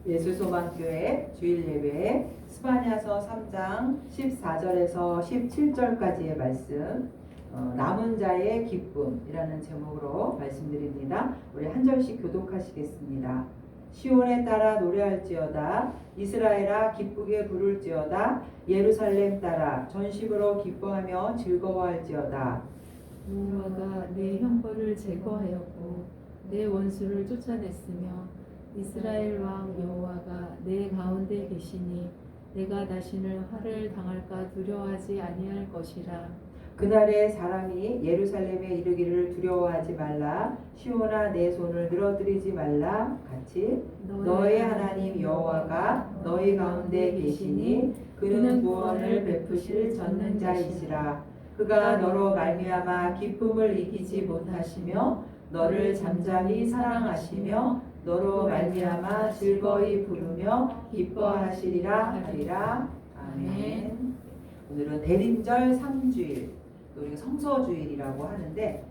예수소망교회 주일예배 스바냐서 3장 14절에서 17절까지의 말씀, 남은 자의 기쁨이라는 제목으로 말씀드립니다. 우리 한 절씩 교독하시겠습니다. 시온에 따라 노래할지어다, 이스라엘아 기쁘게 부를지어다, 예루살렘 따라 전심으로 기뻐하며 즐거워할지어다. 여호와가 내 형벌을 제거하였고 내 원수를 쫓아냈으며 이스라엘 왕 여호와가 내 가운데 계시니 내가 자신을 화를 당할까 두려워하지 아니할 것이라. 그날에 사람이 예루살렘에 이르기를 두려워하지 말라, 시온아 내 손을 늘어뜨리지 말라. 같이 너의 하나님 여호와가 너희 가운데 계시니 그는 구원을 베푸실 전능자이시라. 그가 너로 말미암아 기쁨을 이기지 못하시며 너를 잠잠히 사랑하시며 너로 말미암아 즐거이 부르며 기뻐하시리라 하리라. 아멘. 오늘은 대림절 3주일, 또 우리가 성서주일이라고 하는데,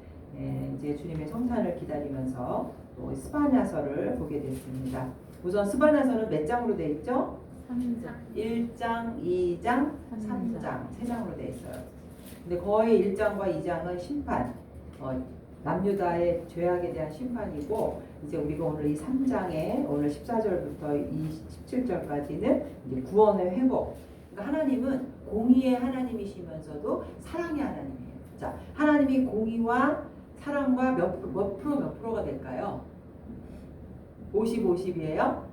이제 주님의 성탄을 기다리면서 또 스바냐서를 보게 됐습니다. 우선 스바냐서는 몇 장으로 되어 있죠? 3장 1장, 2장, 3장, 3장으로 되어 있어요. 근데 거의 1장과 2장은 심판, 남유다의 죄악에 대한 심판이고, 이제 우리가 오늘 이 3장에 오늘 14절부터 17절까지는 이제 구원의 회복. 그러니까 하나님은 공의의 하나님이시면서도 사랑의 하나님이에요. 자, 하나님이 공의와 사랑과 몇 프로가 될까요? 50, 50이에요?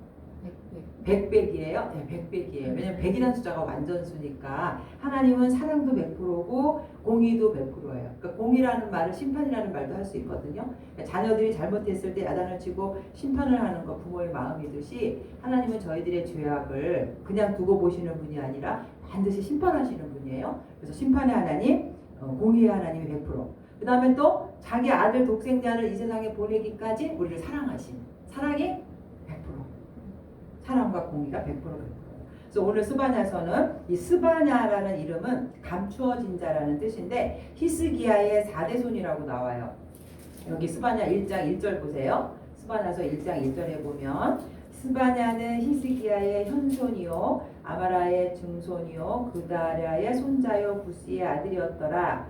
100이에요? 네, 100이에요. 왜냐면 100이라는 숫자가 완전수니까 하나님은 사랑도 100%고 공의도 100%예요. 그러니까 공의라는 말을 심판이라는 말도 할 수 있거든요. 그러니까 자녀들이 잘못했을 때 야단을 치고 심판을 하는 거 부모의 마음이듯이 하나님은 저희들의 죄악을 그냥 두고 보시는 분이 아니라 반드시 심판하시는 분이에요. 그래서 심판의 하나님, 공의의 하나님이 100%. 그 다음에 또 자기 아들 독생자를 이 세상에 보내기까지 우리를 사랑하신 사랑이 100%. 사랑과 공의가 100%. 그래서 오늘 스바냐서는 이 스바냐라는 이름은 감추어진 자라는 뜻인데 히스기야의 4대손이라고 나와요. 여기 스바냐 1장 1절 보세요. 스바냐서 1장 1절에 보면 스바냐는 히스기야의 현손이요 아마라의 증손이요 그다랴의 손자요 부시의 아들이었더라.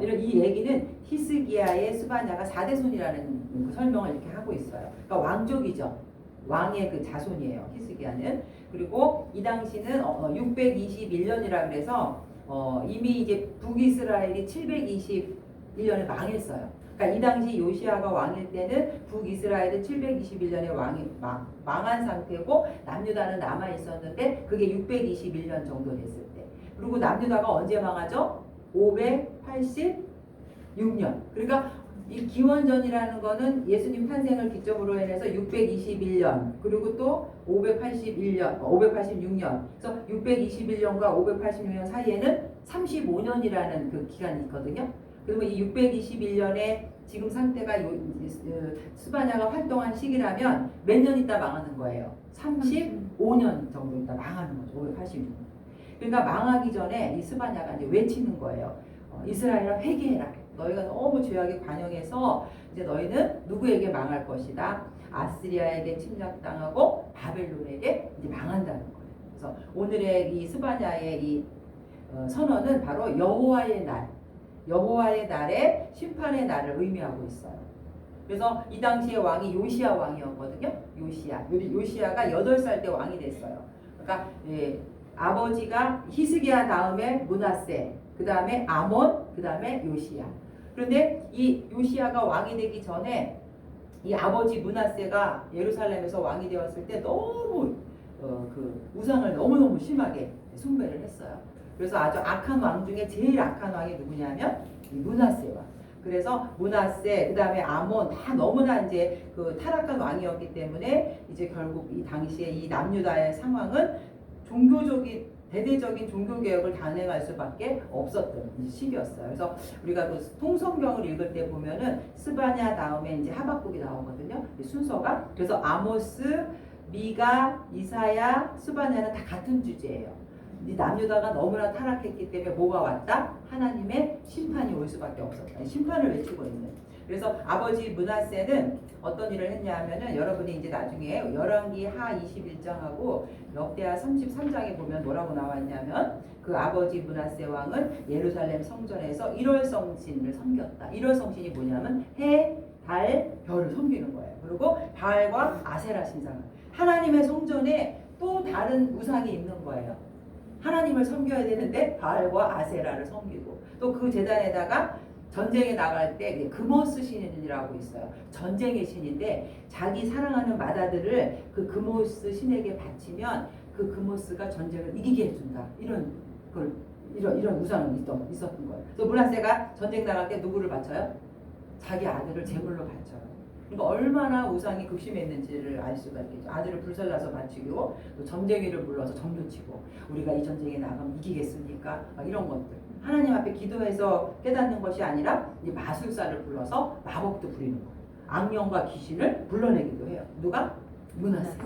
이런 이 얘기는 히스기야의 스바냐가 4대손이라는 설명을 이렇게 하고 있어요. 그러니까 왕족이죠. 왕의 그 자손이에요. 히스기야는. 그리고 이 당시는 621년이라 그래서 이미 이제 북이스라엘이 721년에 망했어요. 그러니까 이 당시 요시아가 왕일 때는 북이스라엘은 721년에 망한 상태고 남유다는 남아 있었는데 그게 621년 정도 됐을 때. 그리고 남유다가 언제 망하죠? 586년. 그러니까 이 기원전이라는 거는 예수님 탄생을 기점으로 해서 621년 그리고 또 586년 그래서 621년과 586년 사이에는 35년이라는 그 기간이 있거든요. 그러면 이 621년에 지금 상태가 스바냐가 활동한 시기라면 몇 년 있다 망하는 거예요? 35년 정도 있다 망하는 거죠. 586년. 그러니까 망하기 전에 이 스바냐가 이제 외치는 거예요. 이스라엘아 회개해라. 너희가 너무 죄악에 관영해서 이제 너희는 누구에게 망할 것이다. 아스리아에게 침략당하고 바벨론에게 이제 망한다는 거예요. 그래서 오늘의 이 스바냐의 이 선언은 바로 여호와의 날, 여호와의 날에 심판의 날을 의미하고 있어요. 그래서 이 당시의 왕이 요시야 왕이었거든요. 요시야가 8살 때 왕이 됐어요. 그러니까 아버지가 히스기야 다음에 므낫세, 그 다음에 아몬, 그 다음에 요시야. 그런데 이 요시야가 왕이 되기 전에 이 아버지 므낫세가 예루살렘에서 왕이 되었을 때 너무 그 우상을 너무너무 심하게 숭배를 했어요. 그래서 아주 악한 왕 중에 제일 악한 왕이 누구냐면 이 므낫세 왕. 그래서 므낫세, 그 다음에 아몬 다 너무나 이제 그 타락한 왕이었기 때문에 이제 결국 이 당시에 이 남유다의 상황은 대대적인 종교개혁을 단행할 수밖에 없었던 시기였어요. 그래서 우리가 그 통성경을 읽을 때 보면은 스바냐 다음에 이제 하박국이 나오거든요. 순서가. 그래서 아모스, 미가, 이사야, 스바냐는 다 같은 주제예요. 이 남유다가 너무나 타락했기 때문에 뭐가 왔다? 하나님의 심판이 올 수밖에 없었다. 심판을 외치고 있는. 그래서 아버지 므낫세는 어떤 일을 했냐면은 여러분이 이제 나중에 열왕기 하 21장하고 역대하 33장에 보면 뭐라고 나와 있냐면 그 아버지 므낫세 왕은 예루살렘 성전에서 일월성신을 섬겼다. 일월성신이 뭐냐면 해, 달, 별을 섬기는 거예요. 그리고 바알과 아세라 신상. 하나님의 성전에 또 다른 우상이 있는 거예요. 하나님을 섬겨야 되는데 바알과 아세라를 섬기고 또 그 제단에다가 전쟁에 나갈 때 그모스 신이라고 있어요. 전쟁의 신인데 자기 사랑하는 맏아들을 그 그모스 신에게 바치면 그 그모스가 전쟁을 이기게 해준다. 이런 우상이 있었던 거예요. 그래서 므낫세가 전쟁 나갈 때 누구를 바쳐요? 자기 아들을 제물로 바쳐요. 그러니까 얼마나 우상이 극심했는지를 알 수가 있겠죠. 아들을 불살라서 바치고 또 점쟁이를 불러서 점도 치고 우리가 이 전쟁에 나가면 이기겠습니까? 막 이런 것들. 하나님 앞에 기도해서 깨닫는 것이 아니라 이 마술사를 불러서 마법도 부리는 거예요. 악령과 귀신을 불러내기도 해요. 누가? 므낫세가.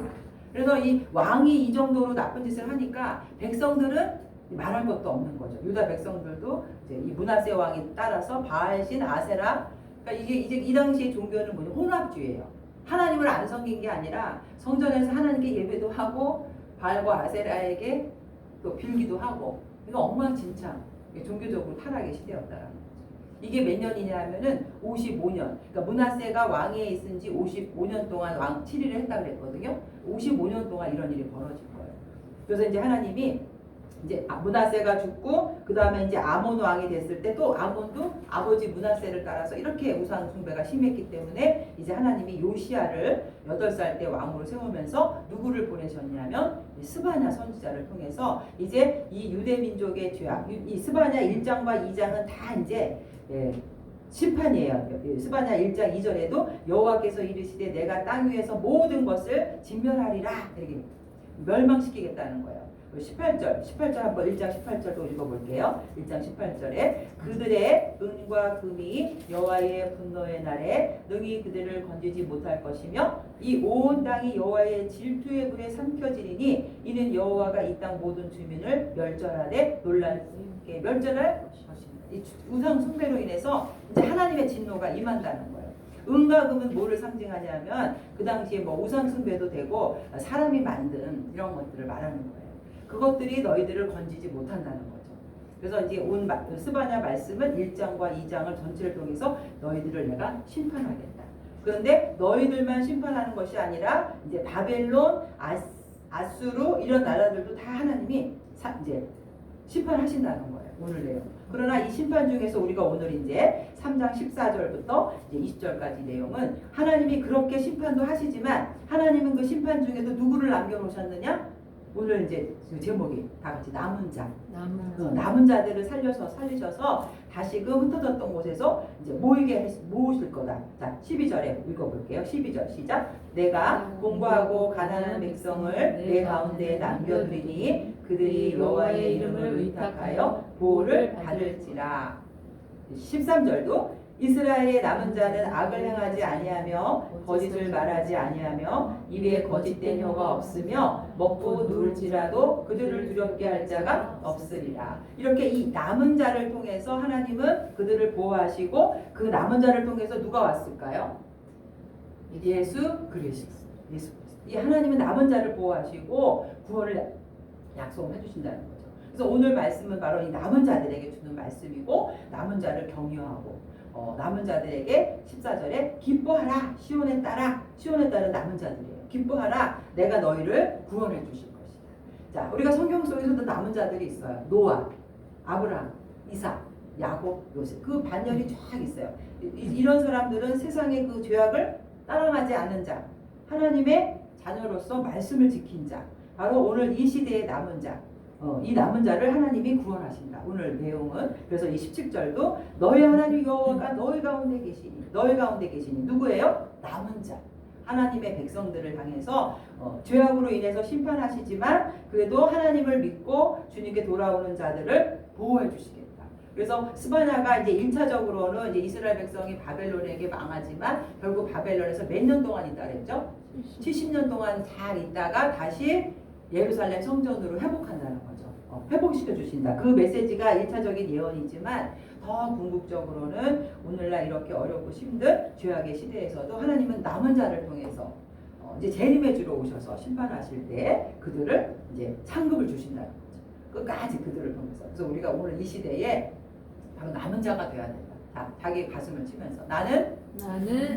그래서 이 왕이 이 정도로 나쁜 짓을 하니까 백성들은 말할 것도 없는 거죠. 유다 백성들도 이제 이 므낫세 왕이 따라서 바알신, 아세라, 그러니까 이게 이제 이 당시의 종교는 뭐냐 혼합주의예요. 하나님을 안 섬긴 게 아니라 성전에서 하나님께 예배도 하고 바알과 아세라에게 또 빌기도 하고 이거 엉망진창 종교적으로 타락의 시대였다라는 거죠. 이게 몇 년이냐면은 55년. 그러니까 므낫세가 왕위에 있은 지 55년 동안 왕 7위를 했다 그랬거든요. 55년 동안 이런 일이 벌어진 거예요. 그래서 이제 하나님이 이제 므낫세가 죽고 그 다음에 이제 아몬 왕이 됐을 때 또 아몬도 아버지 므낫세를 따라서 이렇게 우상 숭배가 심했기 때문에 이제 하나님이 요시야를 8살 때 왕으로 세우면서 누구를 보내셨냐면 스바냐 선지자를 통해서 이제 이 유대 민족의 죄악, 이 스바냐 1장과 2장은 다 이제 심판이에요. 스바냐 1장 2절에도 여호와께서 이르시되 내가 땅 위에서 모든 것을 진멸하리라 이렇게 멸망시키겠다는 거예요. 18절 한번 1장 18절도 읽어볼게요. 1장 18절에 그들의 은과 금이 여호와의 분노의 날에 능히 그들을 건지지 못할 것이며 이 온 땅이 여호와의 질투의 불에 삼켜지리니 이는 여호와가 이 땅 모든 주민을 멸절하되 놀랍게 멸절할 것입니다. 이 우상 숭배로 인해서 이제 하나님의 진노가 임한다는 거예요. 은과 금은 뭐를 상징하냐면 그 당시에 뭐 우상 숭배도 되고 사람이 만든 이런 것들을 말하는 거예요. 그것들이 너희들을 건지지 못한다는 거죠. 그래서 이제 온 스바냐 말씀은 1장과 2장을 전체를 통해서 너희들을 내가 심판하겠다. 그런데 너희들만 심판하는 것이 아니라 이제 바벨론, 아수르 이런 나라들도 다 하나님이 이제 심판하신다는 거예요. 오늘 내용. 그러나 이 심판 중에서 우리가 오늘 이제 3장 14절부터 이제 20절까지 내용은 하나님이 그렇게 심판도 하시지만 하나님은 그 심판 중에도 누구를 남겨놓으셨느냐? 오늘 이제 제목이 다 같이 남은 자. 남은 자들을 살리셔서 다시금 흩어졌던 곳에서 이제 모으실 거다. 자, 12절에 읽어볼게요. 12절 시작. 내가 공고하고 가난한 백성을 내 가운데 남겨두리니 그들이 여호와의 이름을 의탁하여 보호를 받을지라. 13절도 이스라엘의 남은 자는 악을 행하지 아니하며 거짓을 말하지 아니하며 입에 거짓된 혀가 없으며 먹고 누울지라도 그들을 두렵게 할 자가 없으리라. 이렇게 이 남은 자를 통해서 하나님은 그들을 보호하시고 그 남은 자를 통해서 누가 왔을까요? 예수 그리스도. 이 하나님은 남은 자를 보호하시고 구원을 약속을 해주신다는 거죠. 그래서 오늘 말씀은 바로 이 남은 자들에게 주는 말씀이고 남은 자를 격려하고 남은 자들에게 14절에 기뻐하라 시온에 따라 시온에 따른 남은 자들이에요. 기뻐하라 내가 너희를 구원해 주실 것이다. 자, 우리가 성경 속에서도 남은 자들이 있어요. 노아, 아브라함, 이삭, 야곱, 요셉 그 반열이 쫙 있어요. 이런 사람들은 세상의 그 죄악을 따라가지 않는 자, 하나님의 자녀로서 말씀을 지킨 자, 바로 오늘 이 시대의 남은 자. 이 남은 자를 하나님이 구원하신다. 오늘 내용은 그래서 이 17절도 너희 하나님 여호와가 너희 가운데 계시니 누구예요? 남은 자. 하나님의 백성들을 향해서 죄악으로 인해서 심판하시지만 그래도 하나님을 믿고 주님께 돌아오는 자들을 보호해 주시겠다. 그래서 스바냐가 이제 1차적으로는 이제 이스라엘 백성이 바벨론에게 망하지만 결국 바벨론에서 몇 년 동안 있다 그랬죠? 70년 동안 잘 있다가 다시 예루살렘 성전으로 회복한다는 거죠. 회복시켜 주신다. 그 메시지가 1차적인 예언이지만 더 궁극적으로는 오늘날 이렇게 어렵고 힘든 죄악의 시대에서도 하나님은 남은 자를 통해서 이제 재림의 주로 오셔서 심판하실 때 그들을 이제 상급을 주신다는 거죠. 끝까지 그들을 통해서. 그래서 우리가 오늘 이 시대에 바로 남은 자가 되어야 된다. 자, 자기 가슴을 치면서 나는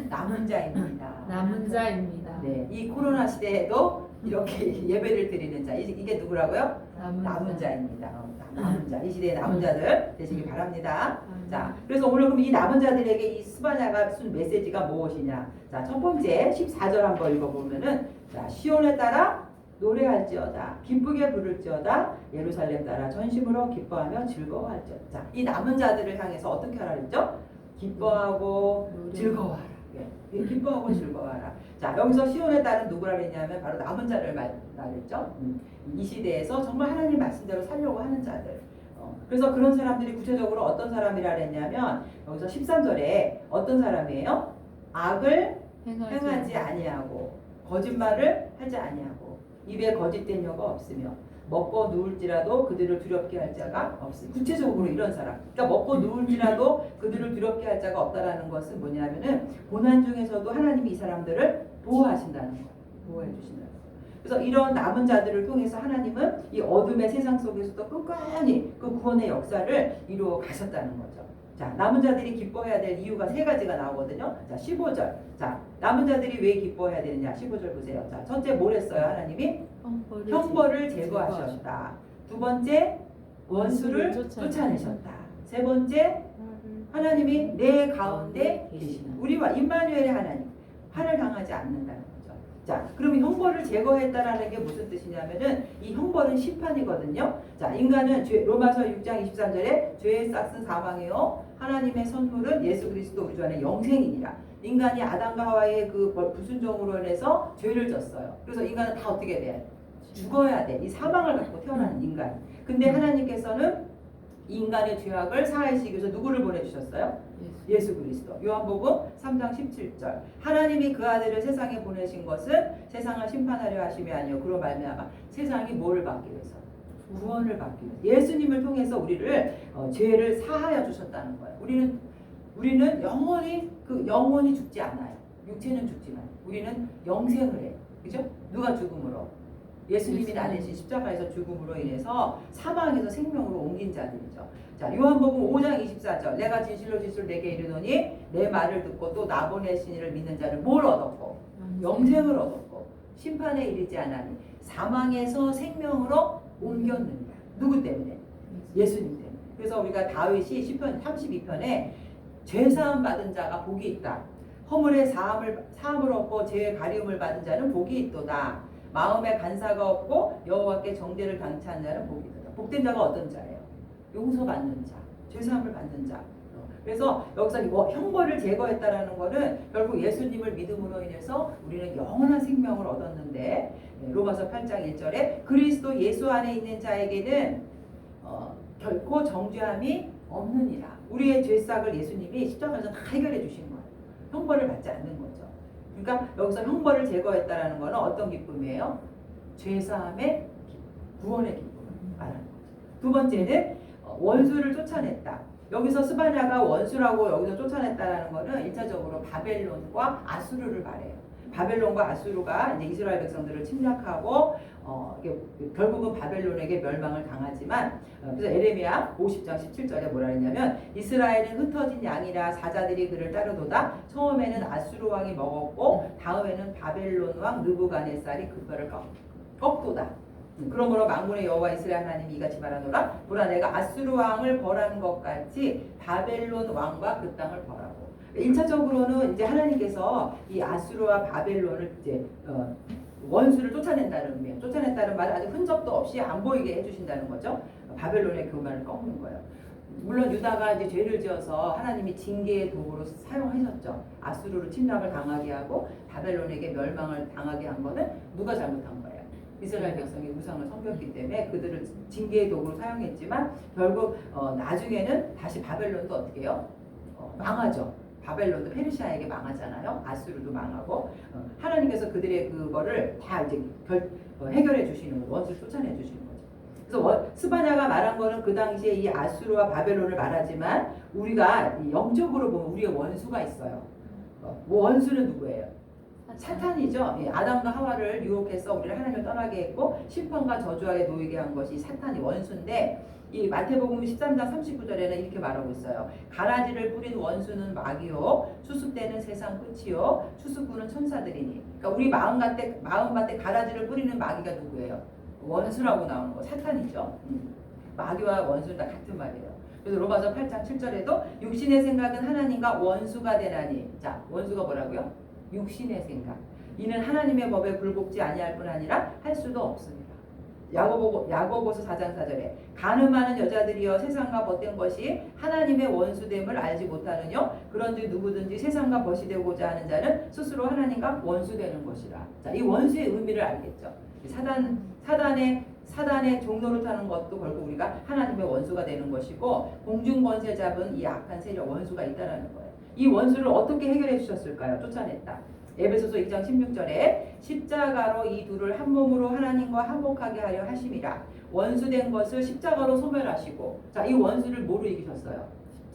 남은 자입니다. 남은 자입니다. 네, 이 코로나 시대에도 이렇게 예배를 드리는 자, 이게 누구라고요? 남은 자입니다. 남은 자, 이 시대의 남은 자들 되시기 바랍니다. 자, 그래서 오늘 그럼 이 남은 자들에게 이 스바냐가 쓴 메시지가 무엇이냐? 자, 첫 번째 14절 한번 읽어보면은 자, 시온에 따라 노래할지어다, 기쁘게 부를지어다, 예루살렘 따라 전심으로 기뻐하며 즐거워할지어다. 자, 이 남은 자들을 향해서 어떻게 하라 그랬죠? 기뻐하고 즐거워하라. 예, 기뻐하고 즐거워하라. 자, 여기서 시온에 따른 누구라 그랬냐면 바로 남은 자를 말했죠. 이 시대에서 정말 하나님 말씀대로 살려고 하는 자들. 그래서 그런 사람들이 구체적으로 어떤 사람이라 그랬냐면 여기서 13절에 어떤 사람이에요? 악을 행하지 아니하고 거짓말을 하지 아니하고 입에 거짓된 혀가 없으며 먹고 누울지라도 그들을 두렵게 할 자가 없으니. 구체적으로 이런 사람, 그러니까 먹고 누울지라도 그들을 두렵게 할 자가 없다라는 것은 뭐냐면은 고난 중에서도 하나님이 이 사람들을 보호하신다는 거예요. 보호해 주신다는 거예요. 그래서 이런 남은 자들을 통해서 하나님은 이 어둠의 세상 속에서도 끝까지 그 구원의 역사를 이루어 가셨다는 거죠. 자, 남은 자들이 기뻐해야 될 이유가 세 가지가 나오거든요. 자, 15절. 자, 남은 자들이 왜 기뻐해야 되느냐? 15절 보세요. 자, 첫째 뭘 했어요? 하나님이 형벌을 제거하셨다. 두 번째, 원수를 쫓아내셨다. 세 번째, 하나님이 내 가운데 계시는 우리와 임마누엘의 하나님, 화를 당하지 않는다는 거죠. 자, 그럼 형벌을 제거했다라는 게 무슨 뜻이냐면은 이 형벌은 심판이거든요. 자, 인간은 로마서 6장 23절에 죄의 싹은 사망이요 하나님의 선물은 예수 그리스도 우리 주 안에 영생이니라. 인간이 아담과 하와의 그 불순종으로 인해서 죄를 졌어요. 그래서 인간은 다 어떻게 돼? 죽어야 돼. 이 사망을 갖고 태어나는 인간. 근데 하나님께서는 인간의 죄악을 사하시기 위해서 누구를 보내주셨어요? 예수 그리스도. 요한복음 3장 17절. 하나님이 그 아들을 세상에 보내신 것은 세상을 심판하려 하심이 아니요 그로 말미암아 세상이 뭐를 받기 위해서? 구원을 받기 위해서. 예수님을 통해서 우리를 죄를 사하여 주셨다는 거예요. 우리는 영원히 죽지 않아요. 육체는 죽지만 우리는 영생을 해요. 그죠? 누가 죽음으로? 예수님이 나 대신 십자가에서 죽음으로 인해서 사망에서 생명으로 옮긴 자들이죠. 자, 요한복음 5장 24절. 내가 진실로 내게 이르노니 내 말을 듣고 또 나 보내신 이를 믿는 자는 뭘 얻었고? 영생을 얻었고 심판에 이르지 않으니 사망에서 생명으로 옮겼느니라. 누구 때문에? 예수님 때문에. 그래서 우리가 다윗이 시편 32편에 죄사함 받은 자가 복이 있다. 허물의 사함을 얻고 죄의 가리움을 받은 자는 복이 있도다. 마음에 간사가 없고 여호와께 정죄를 당치 않는 자는 복이 있도다. 복된 자가 어떤 자예요? 용서받는 자, 죄사함을 받는 자. 그래서 여기서 형벌을 제거했다라는 것은 결국 예수님을 믿음으로 인해서 우리는 영원한 생명을 얻었는데 로마서 8장 1절에 그리스도 예수 안에 있는 자에게는 결코 정죄함이 없느니라. 우리의 죄싹을 예수님이 십자가에서 다 해결해 주신 거예요. 형벌을 받지 않는 거죠. 그러니까 여기서 형벌을 제거했다라는 것은 어떤 기쁨이에요? 죄사함의 구원의 기쁨을 말하는 거죠. 두 번째는 원수를 쫓아냈다. 여기서 스바냐가 원수라고 여기서 쫓아냈다라는 것은 1차적으로 바벨론과 아수르를 말해요. 바벨론과 아수르가 이제 이스라엘 백성들을 침략하고 결국은 바벨론에게 멸망을 당하지만 그래서 에레미야 50장 17절에 뭐라 했냐면 이스라엘은 흩어진 양이라 사자들이 그를 따르도다. 처음에는 아수르 왕이 먹었고 다음에는 바벨론 왕 느부갓네살이 그 뼈를 꺾도다. 그러므로 만군의 여호와 이스라엘 하나님이 이같이 말하노라. 보라 내가 아수르 왕을 벌한 것 같이 바벨론 왕과 그 땅을 벌하고. 1차적으로는 이제 하나님께서 이 아수르와 바벨론을 이제 원수를 쫓아낸다는 의미예요. 쫓아낸다는 말은 아주 흔적도 없이 안 보이게 해주신다는 거죠. 바벨론의 교만을 꺾는 거예요. 물론 유다가 이제 죄를 지어서 하나님이 징계의 도구로 사용하셨죠. 아수르로 침략을 당하게 하고 바벨론에게 멸망을 당하게 한 거는 누가 잘못한 거예요? 이스라엘 백성이 우상을 섬겼기 때문에 그들을 징계의 도구로 사용했지만 결국 나중에는 다시 바벨론도 어떻게 해요? 망하죠. 바벨론도 페르시아에게 망하잖아요. 아수르도 망하고 하나님께서 그들의 그거를 다 이제 해결해 주시는 거예요. 원수를 쫓아내 주시는 거죠. 그래서 스바냐가 말한 거는 그 당시에 이 아수르와 바벨론을 말하지만 우리가 영적으로 보면 우리의 원수가 있어요. 원수는 누구예요? 사탄이죠. 예, 아담과 하와를 유혹해서 우리를 하나님을 떠나게 했고 심판과 저주하게 놓이게 한 것이 사탄이 원수인데, 이 마태복음 13장 39절에는 이렇게 말하고 있어요. 가라지를 뿌린 원수는 마귀요 추수때는 세상 끝이요 추수꾼은 천사들이니. 그러니까 우리 마음밭에 가라지를 뿌리는 마귀가 누구예요? 원수라고 나오는 거 사탄이죠. 마귀와 원수는 다 같은 말이에요. 그래서 로마서 8장 7절에도 육신의 생각은 하나님과 원수가 되나니. 자, 원수가 뭐라고요? 육신의 생각. 이는 하나님의 법에 굴복지 아니할 뿐 아니라 할 수도 없습니다. 야고보서 4장 4절에 간음하는 여자들이여 세상과 벗된 것이 하나님의 원수됨을 알지 못하느뇨. 그런즉 누구든지 세상과 벗이 되고자 하는 자는 스스로 하나님과 원수되는 것이라. 자, 이 원수의 의미를 알겠죠. 사단의 종로를 타는 것도 결국 우리가 하나님의 원수가 되는 것이고, 공중권세 잡은 이 악한 세력 원수가 있다는 거예요. 이 원수를 어떻게 해결해 주셨을까요? 쫓아냈다. 에베소서 2장 16절에 십자가로 이 둘을 한 몸으로 하나님과 화목하게 하려 하심이라. 원수된 것을 십자가로 소멸하시고. 자, 이 원수를 뭐로 이기셨어요?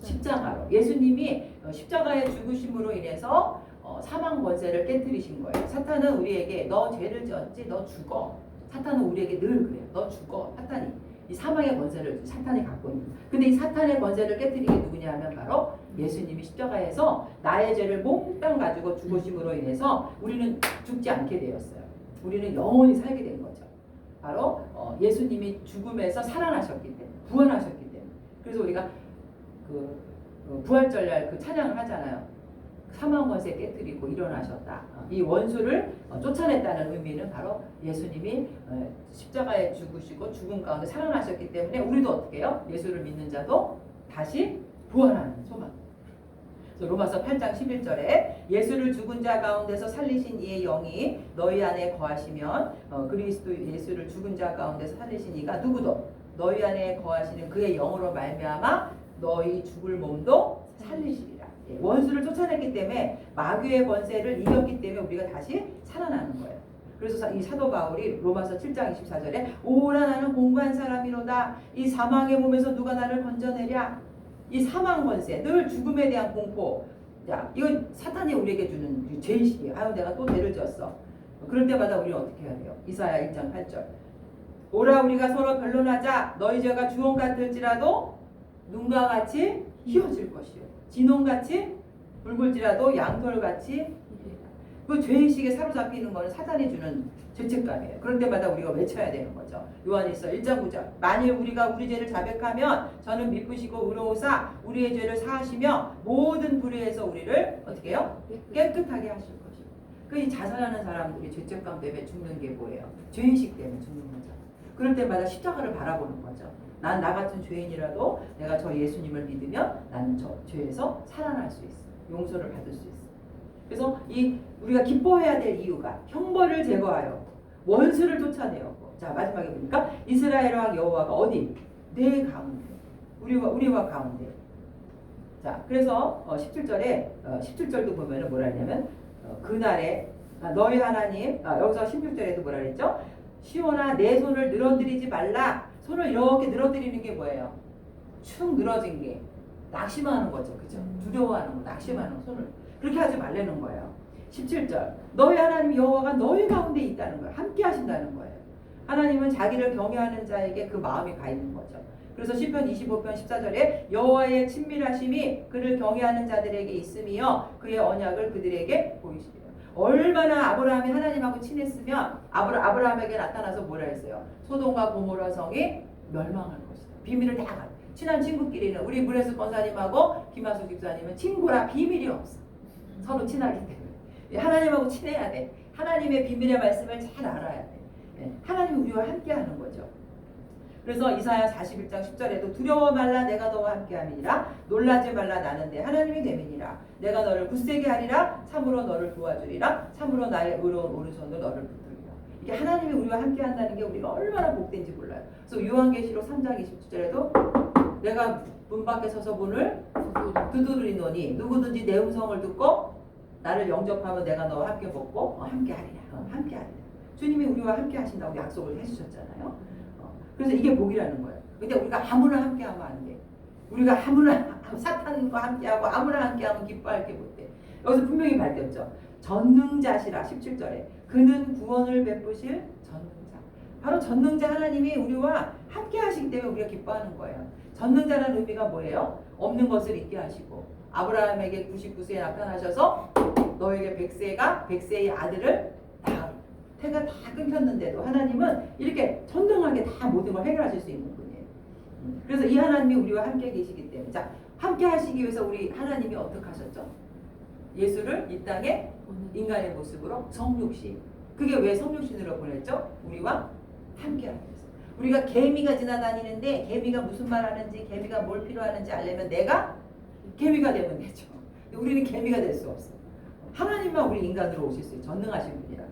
십자가로. 예수님이 십자가의 죽으심으로 인해서 사망 권세를 깨뜨리신 거예요. 사탄은 우리에게 너 죄를 지었지, 너 죽어. 사탄은 우리에게 늘 그래요. 너 죽어. 사탄이 이 사망의 권세를 사탄이 갖고 있는. 근데 이 사탄의 권세를 깨뜨린 게 누구냐 하면 바로 예수님이 십자가에서 나의 죄를 몽땅 가지고 죽으심으로 인해서 우리는 죽지 않게 되었어요. 우리는 영원히 살게 된 거죠. 바로 예수님이 죽음에서 살아나셨기 때문에, 부활하셨기 때문에. 그래서 우리가 부활절날 그 찬양을 하잖아요. 사망 권세 깨뜨리고 일어나셨다. 이 원수를 쫓아냈다는 의미는 바로 예수님이 십자가에 죽으시고 죽음 가운데 살아나셨기 때문에 우리도 어떻게 해요? 예수를 믿는 자도 다시 부활하는 소망. 그래서 로마서 8장 11절에 예수를 죽은 자 가운데서 살리신 이의 영이 너희 안에 거하시면 그리스도 예수를 죽은 자 가운데서 살리신 이가 누구도 너희 안에 거하시는 그의 영으로 말미암아 너희 죽을 몸도 살리시리라. 원수를 쫓아냈기 때문에 마귀의 권세를 이겼기 때문에 우리가 다시 살아나는 거예요. 그래서 이 사도 바울이 로마서 7장 24절에 오라 나는 공고한 사람이로다. 이 사망의 몸에서 누가 나를 건져내랴. 이 사망 권세, 늘 죽음에 대한 공포. 자, 이건 사탄이 우리에게 주는 죄의식이에요. 아유, 내가 또 죄를 지었어. 그럴 때마다 우리는 어떻게 해야 돼요? 이사야 1장 8절. 오라 우리가 서로 변론하자. 너희 죄가 주홍 같을지라도 눈과 같이 희어질 것이요. 진홍같이 붉을지라도 양털같이. 그 죄의식에 사로잡히는 것은 사탄이 주는 죄책감이에요. 그럴 때마다 우리가 외쳐야 되는 거죠. 요한일서 1장 9절. 만일 우리가 우리 죄를 자백하면 저는 미쁘시고 의로우사 우리의 죄를 사하시며 모든 불의에서 우리를 어떻게 해요? 깨끗하게 하실 것이요. 그 자살하는 사람들이 죄책감 때문에 죽는 게 뭐예요? 죄의식 때문에 죽는 거죠. 그럴 때마다 십자가를 바라보는 거죠. 난 나 같은 죄인이라도 내가 저 예수님을 믿으면 나는 저 죄에서 살아날 수 있어. 용서를 받을 수 있어. 그래서 우리가 기뻐해야 될 이유가 형벌을 제거하여 원수를 쫓아내었고. 자, 마지막에 보니까 이스라엘 왕 여호와가 어디? 내 가운데. 우리와 가운데. 자, 그래서 17절도 보면은 뭐라 했냐면 그날에 너희 하나님, 여기서 16절에도 뭐라 그랬죠? 시온아 내 손을 늘어뜨리지 말라. 손을 이렇게 늘어뜨리는 게 뭐예요? 축 늘어진 게 낙심하는 거죠. 그죠? 두려워하는 거, 낙심하는 거, 손을. 그렇게 하지 말라는 거예요. 17절. 너희 하나님 여호와가 너희 가운데 있다는 거예요. 함께 하신다는 거예요. 하나님은 자기를 경외하는 자에게 그 마음이 가 있는 거죠. 그래서 시편 25편 14절에 여호와의 친밀하심이 그를 경외하는 자들에게 있으며 그의 언약을 그들에게 보이시리라. 얼마나 아브라함이 하나님하고 친했으면 아브라함에게 나타나서 뭐라 했어요? 소돔과 고모라 성이 멸망할 것이다. 비밀을 다 가. 친한 친구끼리는 우리 문혜수 권사님하고 김하수 집사님은 친구라 비밀이 없어. 서로 친하기 때문에. 하나님하고 친해야 돼. 하나님의 비밀의 말씀을 잘 알아야 돼. 하나님이 우리와 함께하는 거죠. 그래서 이사야 41장 10절에도 두려워 말라 내가 너와 함께함이니라 놀라지 말라 나는 내 하나님이 됨이니라 내가 너를 굳세게 하리라 참으로 너를 도와주리라 참으로 나의 의로운 오른손으로 너를 붙들리라. 이게 하나님이 우리와 함께한다는 게 우리가 얼마나 복된지 몰라요. 그래서 요한계시록 3장 27절에도 내가 문 밖에 서서 문을 두드리노니 누구든지 내 음성을 듣고 나를 영접하면 내가 너와 함께 먹고 함께하리라. 함께하리라. 주님이 우리와 함께 하신다고 약속을 해주셨잖아요. 그래서 이게 복이라는 거예요. 근데 우리가 아무나 함께하면 안 돼. 우리가 아무나 사탄과 함께하고 아무나 함께하면 기뻐할 게 못 돼. 여기서 분명히 밝혔죠. 전능자시라 17절에 그는 구원을 베푸실 전능자. 바로 전능자 하나님이 우리와 함께 하시기 때문에 우리가 기뻐하는 거예요. 전능자라는 의미가 뭐예요? 없는 것을 있게 하시고 아브라함에게 99세에 나타나셔서 너에게 100세의 아들을 낳으라. 태가 다 끊겼는데도 하나님은 이렇게 전능하게 다 모든 걸 해결하실 수 있는 분이에요. 그래서 이 하나님이 우리와 함께 계시기 때문에 자, 함께 하시기 위해서 우리 하나님이 어떻게 하셨죠? 예수를 이 땅에 인간의 모습으로 성육신. 그게 왜 성육신으로 보냈죠? 우리와 함께 하기 위해서. 우리가 개미가 지나다니는데 개미가 무슨 말 하는지 개미가 뭘 필요하는지 알려면 내가 개미가 되면 되죠. 우리는 개미가 될 수 없어. 하나님만 우리 인간으로 오실 수 있어요. 전능하신 분이라.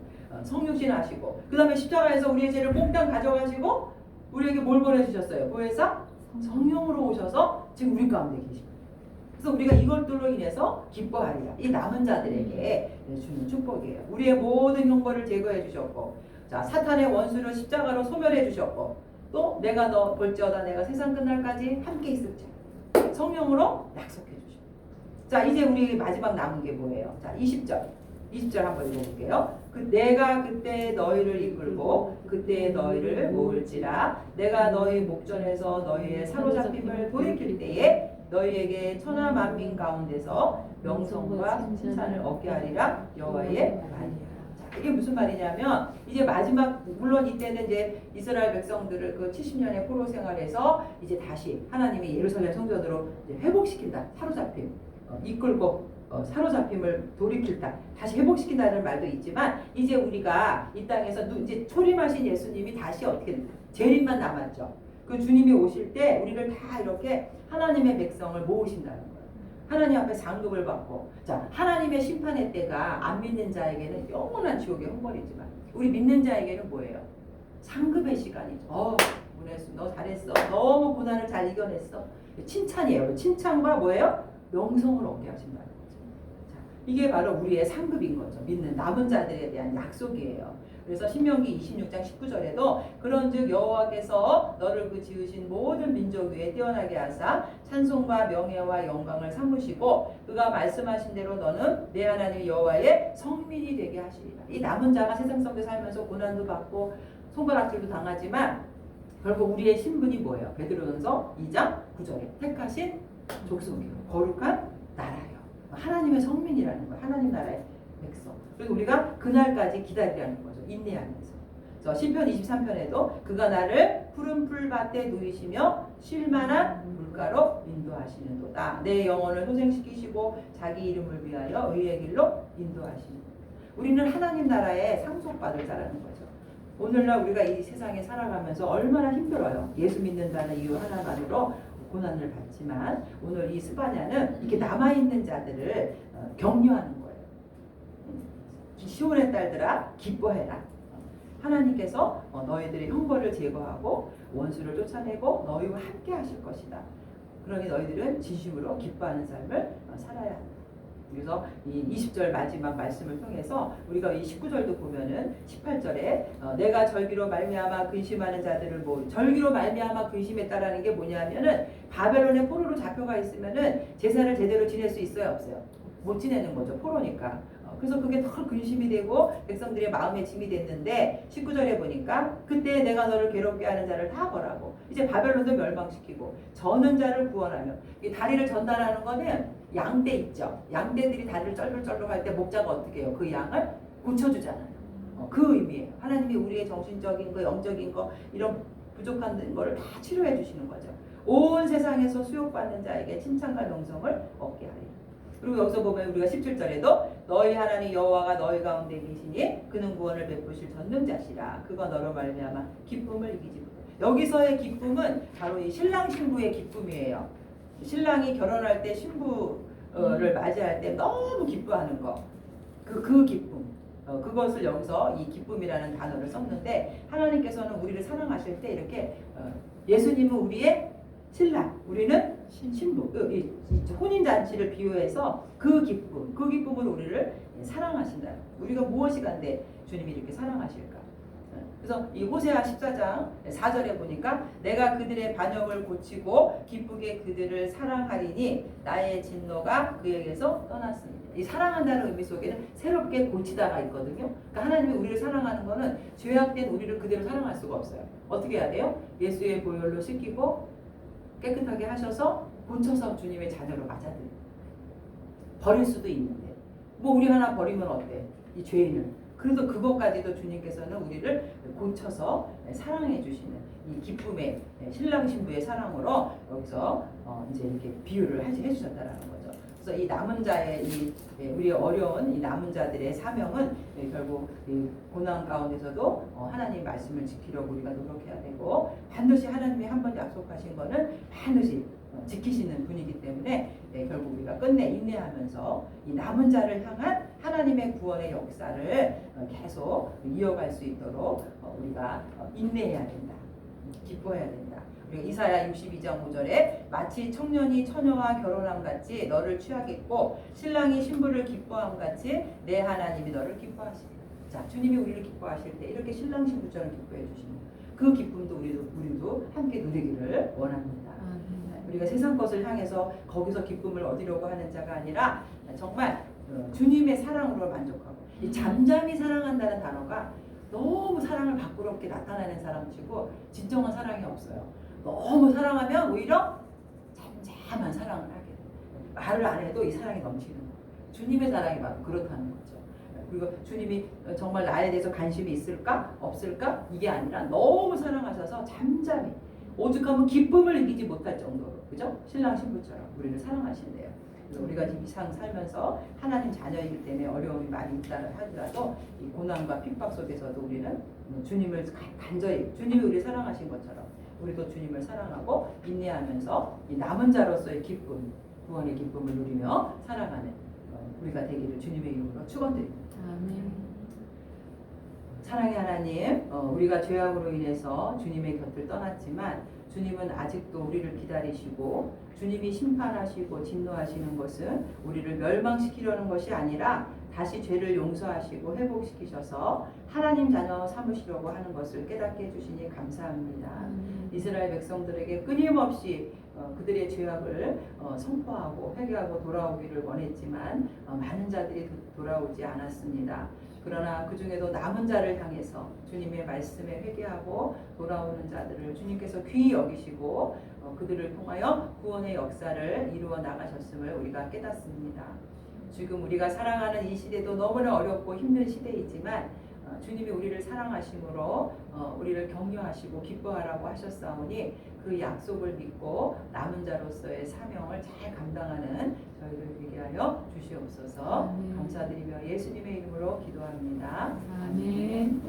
성육신 하시고 그 다음에 십자가에서 우리의 죄를 몽땅 가져가시고 우리에게 뭘 보내주셨어요? 보혜사 성령으로 오셔서 지금 우리 가운데 계십니다. 그래서 우리가 이것들로 인해서 기뻐하리라. 이 남은 자들에게 주는 축복이에요. 우리의 모든 형벌을 제거해 주셨고 자 사탄의 원수를 십자가로 소멸해 주셨고 또 내가 너 볼지어다 내가 세상 끝날까지 함께 있을지 성령으로 약속해 주시고 자 이제 우리 마지막 남은 게 뭐예요? 자 20절 한번 읽어볼게요. 내가 그때 너희를 이끌고 그때 너희를 모을지라 내가 너희 목전에서 너희의 사로잡힘을 돌이킬 때에 너희에게 천하 만민 가운데서 명성과 칭찬을 얻게 하리라 여호와의 말이야. 자, 이게 무슨 말이냐면 이제 마지막 물론 이때는 이제 이스라엘 백성들을 그 70년의 포로 생활에서 이제 다시 하나님이 예루살렘 성전으로 이제 회복시킨다. 사로잡힘 이끌고 사로잡힘을 돌이킬다. 다시 회복시킨다는 말도 있지만 이제 우리가 이 땅에서 이제 초림하신 예수님이 다시 어떻게 재림만 남았죠. 그 주님이 오실 때 우리를 다 이렇게 하나님의 백성을 모으신다는 거예요. 하나님 앞에 상급을 받고 자 하나님의 심판의 때가 안 믿는 자에게는 영원한 지옥의 형벌이지만 우리 믿는 자에게는 뭐예요? 상급의 시간이죠. 문혜수 너 잘했어. 너무 고난을 잘 이겨냈어. 칭찬이에요. 칭찬과 뭐예요? 명성을 얻게 하신다는 거죠. 자, 이게 바로 우리의 상급인 거죠. 믿는 남은 자들에 대한 약속이에요. 그래서 신명기 26장 19절에도 그런즉 여호와께서 너를 그 지으신 모든 민족 위에 뛰어나게 하사 찬송과 명예와 영광을 삼으시고 그가 말씀하신 대로 너는 내 하나님 여호와의 성민이 되게 하시리라. 이 남은 자가 세상 속에 살면서 고난도 받고 손가락질도 당하지만 결국 우리의 신분이 뭐예요? 베드로전서 2장 9절에 택하신 족속이요 거룩한 나라요. 하나님의 성민이라는 거예요. 하나님 나라의 백성. 그리고 우리가 그날까지 기다리라는 거죠. 인내하면서. 그래서 시편 23편에도 그가 나를 푸른 풀밭에 누이시며 쉴만한 물가로 인도하시는도다. 내 영혼을 소생시키시고 자기 이름을 위하여 의의 길로 인도하시는. 우리는 하나님 나라에 상속받을 자라는 거죠. 오늘날 우리가 이 세상에 살아가면서 얼마나 힘들어요. 예수 믿는다는 이유 하나만으로 고난을 받지만 오늘 이 스바냐는 이렇게 남아있는 자들을 격려하는 거예요. 시온의 딸들아 기뻐해라. 하나님께서 너희들의 형벌을 제거하고 원수를 쫓아내고 너희와 함께 하실 것이다. 그러니 너희들은 진심으로 기뻐하는 삶을 살아야 한다. 그래서 이 20절 마지막 말씀을 통해서 우리가 이 19절도 보면은 18절에 내가 절기로 말미암아 근심하는 자들을 절기로 말미암아 근심했다라는 게 뭐냐면은 바벨론의 포로로 잡혀가 있으면은 제사를 제대로 지낼 수 있어요 없어요? 못 지내는 거죠. 포로니까. 그래서 그게 더 근심이 되고 백성들의 마음에 짐이 됐는데 19절에 보니까 그때 내가 너를 괴롭게 하는 자를 다 벌하고 이제 바벨론도 멸망시키고 저는 자를 구원하며 이 다리를 전달하는 거는 양떼 있죠. 양떼들이 다리를 쩔쩔쩔룩 할 때 목자가 어떻게 해요? 그 양을 고쳐주잖아요. 그 의미예요. 하나님이 우리의 정신적인 거, 영적인 거 이런 부족한 거를 다 치료해 주시는 거죠. 온 세상에서 수욕받는 자에게 칭찬과 명성을 얻게 하리라. 그리고 여기서 보면 우리가 17절에도 너희 하나님 여호와가 너희 가운데 계시니 그는 구원을 베푸실 전능자시라. 그가 너로 말미암아 기쁨을 이기지 못해. 여기서의 기쁨은 바로 이 신랑 신부의 기쁨이에요. 신랑이 결혼할 때 신부를 맞이할 때 너무 기뻐하는 거. 그 기쁨. 그것을 여기서 이 기쁨이라는 단어를 썼는데 하나님께서는 우리를 사랑하실 때 이렇게 예수님은 우리의 신랑, 우리는 신부, 이 혼인잔치를 비유해서 그 기쁨은 우리를 사랑하신다. 우리가 무엇이 간데 주님이 이렇게 사랑하실까? 그래서 이 호세아 14장 4절에 보니까 내가 그들의 반역을 고치고 기쁘게 그들을 사랑하리니 나의 진노가 그에게서 떠났습니다. 이 사랑한다는 의미 속에는 새롭게 고치다가 있거든요. 그러니까 하나님이 우리를 사랑하는 거는 죄악된 우리를 그대로 사랑할 수가 없어요. 어떻게 해야 돼요? 예수의 보혈로 씻기고 깨끗하게 하셔서 고쳐서 주님의 자녀로 맞아들여요. 버릴 수도 있는데 뭐 우리 하나 버리면 어때? 이 죄인을. 그래도 그것까지도 주님께서는 우리를 고쳐서 사랑해 주시는 이 기쁨의 신랑 신부의 사랑으로 여기서 이제 이렇게 비유를 해주셨다라는 거죠. 그래서 이 남은 자의 우리의 어려운 이 남은 자들의 사명은 결국 이 고난 가운데서도 하나님 말씀을 지키려고 우리가 노력해야 되고 반드시 하나님이 한 번 약속하신 거는 반드시 지키시는 분이기 때문에 결국 우리가 끝내 인내하면서 이 남은 자를 향한 하나님의 구원의 역사를 계속 이어갈 수 있도록 우리가 인내해야 된다. 기뻐해야 된다. 그리고 이사야 62장 5절에 마치 청년이 처녀와 결혼함 같이 너를 취하겠고 신랑이 신부를 기뻐함 같이 내 하나님이 너를 기뻐하시리라. 자, 주님이 우리를 기뻐하실 때 이렇게 신랑 신부처럼 기뻐해 주시는 그 기쁨도 우리도 함께 누리기를 원합니다. 우리가 세상 것을 향해서 거기서 기쁨을 얻으려고 하는 자가 아니라 정말 주님의 사랑으로 만족하고 이 잠잠히 사랑한다는 단어가 너무 사랑을 밖으롭게 나타내는 사람치고 진정한 사랑이 없어요. 너무 사랑하면 오히려 잠잠한 사랑을 하게 돼요. 말을 안 해도 이 사랑이 넘치는 거예요. 주님의 사랑이 바로 그렇다는 거죠. 그리고 주님이 정말 나에 대해서 관심이 있을까 없을까 이게 아니라 너무 사랑하셔서 잠잠히 오죽하면 기쁨을 이기지 못할 정도로 그죠? 신랑 신부처럼 우리를 사랑하신대요. 그래서 우리가 지금 이 세상 살면서 하나님 자녀이기 때문에 어려움이 많이 있다 하더라도 이 고난과 핍박 속에서도 우리는 주님을 간절히 주님이 우리를 사랑하신 것처럼 우리도 주님을 사랑하고 인내하면서 이 남은 자로서의 기쁨 구원의 기쁨을 누리며 살아가는 우리가 되기를 주님의 이름으로 축원드립니다. 아멘. 사랑의 하나님, 우리가 죄악으로 인해서 주님의 곁을 떠났지만 주님은 아직도 우리를 기다리시고 주님이 심판하시고 진노하시는 것은 우리를 멸망시키려는 것이 아니라 다시 죄를 용서하시고 회복시키셔서 하나님 자녀 삼으시려고 하는 것을 깨닫게 해주시니 감사합니다. 이스라엘 백성들에게 끊임없이 그들의 죄악을 선포하고 회개하고 돌아오기를 원했지만 많은 자들이 돌아오지 않았습니다. 그러나 그 중에도 남은 자를 향해서 주님의 말씀에 회개하고 돌아오는 자들을 주님께서 귀히 여기시고 그들을 통하여 구원의 역사를 이루어 나가셨음을 우리가 깨닫습니다. 지금 우리가 살아가는 이 시대도 너무나 어렵고 힘든 시대이지만 주님이 우리를 사랑하심으로 우리를 격려하시고 기뻐하라고 하셨사오니 그 약속을 믿고 남은 자로서의 사명을 잘 감당하는 저희를 되게 하여 주시옵소서. 감사드리며 예수님의 이름으로 기도합니다. 아멘.